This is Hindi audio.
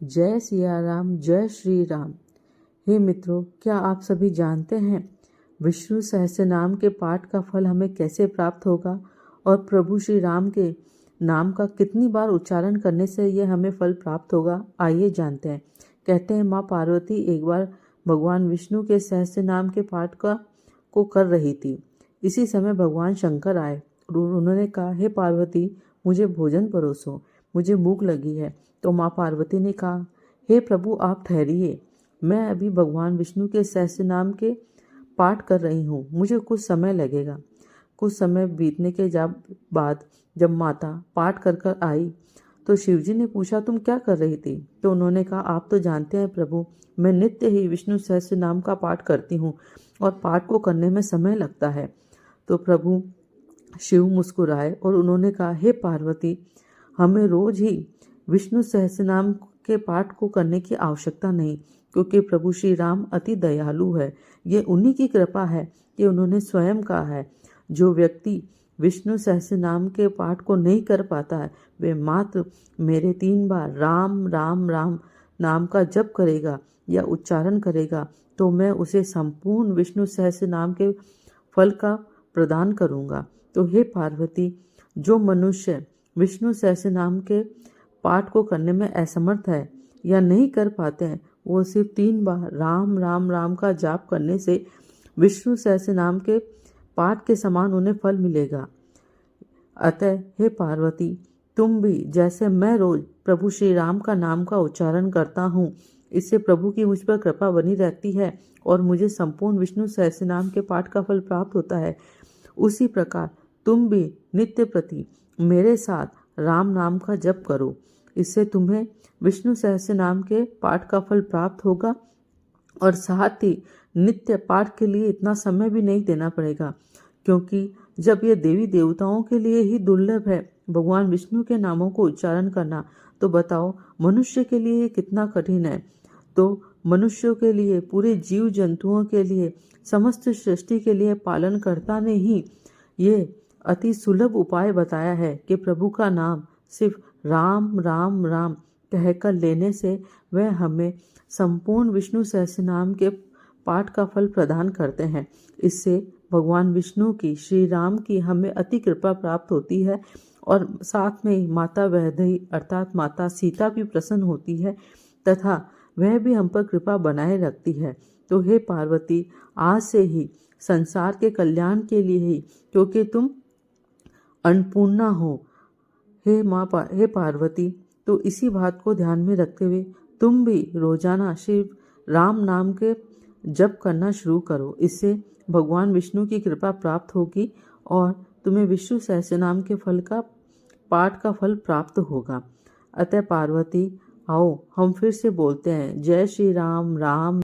जय सिया राम, जय श्री राम। हे मित्रों, क्या आप सभी जानते हैं विष्णु सहस्त्र नाम के पाठ का फल हमें कैसे प्राप्त होगा और प्रभु श्री राम के नाम का कितनी बार उच्चारण करने से यह हमें फल प्राप्त होगा? आइए जानते हैं। कहते हैं माँ पार्वती एक बार भगवान विष्णु के सहस्त्र नाम के पाठ को कर रही थी। इसी समय भगवान शंकर आए और उन्होंने कहा, हे पार्वती, मुझे भोजन परोसो, मुझे भूख लगी है। तो माँ पार्वती ने कहा, हे प्रभु, आप ठहरिए, मैं अभी भगवान विष्णु के सहस्त्र नाम के पाठ कर रही हूँ, मुझे कुछ समय लगेगा। कुछ समय बीतने के बाद जब माता पाठ कर कर आई तो शिवजी ने पूछा, तुम क्या कर रही थी? तो उन्होंने कहा, आप तो जानते हैं प्रभु, मैं नित्य ही विष्णु सहस्त्र नाम का पाठ करती हूँ और पाठ को करने में समय लगता है। तो प्रभु शिव मुस्कुराए और उन्होंने कहा, हे पार्वती, हमें रोज ही विष्णु सहस्त्रनाम के पाठ को करने की आवश्यकता नहीं, क्योंकि प्रभु श्री राम अति दयालु है। ये उन्हीं की कृपा है कि उन्होंने स्वयं कहा है, जो व्यक्ति विष्णु सहस्त्रनाम के पाठ को नहीं कर पाता है, वे मात्र मेरे 3 बार राम राम राम नाम का जप करेगा या उच्चारण करेगा तो मैं उसे संपूर्ण विष्णु सहस्त्र नाम के फल का प्रदान करूंगा। तो हे पार्वती, जो मनुष्य विष्णु सहस्त्र नाम के पाठ को करने में असमर्थ है या नहीं कर पाते हैं, वो सिर्फ 3 बार राम राम राम का जाप करने से विष्णु सहस्त्र नाम के पाठ के समान उन्हें फल मिलेगा। अतः हे पार्वती, तुम भी जैसे मैं रोज प्रभु श्री राम का नाम का उच्चारण करता हूँ, इससे प्रभु की मुझ पर कृपा बनी रहती है और मुझे संपूर्ण विष्णु सहस्त्र नाम के पाठ का फल प्राप्त होता है, उसी प्रकार तुम भी नित्य प्रति मेरे साथ राम नाम का जप करो। इससे तुम्हें विष्णु सहस्त्र नाम के पाठ का फल प्राप्त होगा और साथ ही नित्य पाठ के लिए इतना समय भी नहीं देना पड़ेगा, क्योंकि जब ये देवी देवताओं के लिए ही दुर्लभ है भगवान विष्णु के नामों को उच्चारण करना, तो बताओ मनुष्य के लिए कितना कठिन है। तो मनुष्यों के लिए, पूरे जीव जंतुओं के लिए, समस्त सृष्टि के लिए पालनकर्ता ने ही ये अति सुलभ उपाय बताया है कि प्रभु का नाम सिर्फ राम राम राम कहकर लेने से वह हमें संपूर्ण विष्णु सहस्त्र नाम के पाठ का फल प्रदान करते हैं। इससे भगवान विष्णु की, श्री राम की हमें अति कृपा प्राप्त होती है और साथ में माता वैदेही अर्थात माता सीता भी प्रसन्न होती है तथा वह भी हम पर कृपा बनाए रखती है। तो हे पार्वती, आज से ही संसार के कल्याण के लिए ही, क्योंकि तुम अन्नपूर्णा हो, हे पार्वती, तो इसी बात को ध्यान में रखते हुए तुम भी रोजाना श्री राम नाम के जप करना शुरू करो। इससे भगवान विष्णु की कृपा प्राप्त होगी और तुम्हें विष्णु सहस्त्र नाम के पाठ का फल प्राप्त होगा। अतः पार्वती, आओ हम फिर से बोलते हैं, जय श्री राम, राम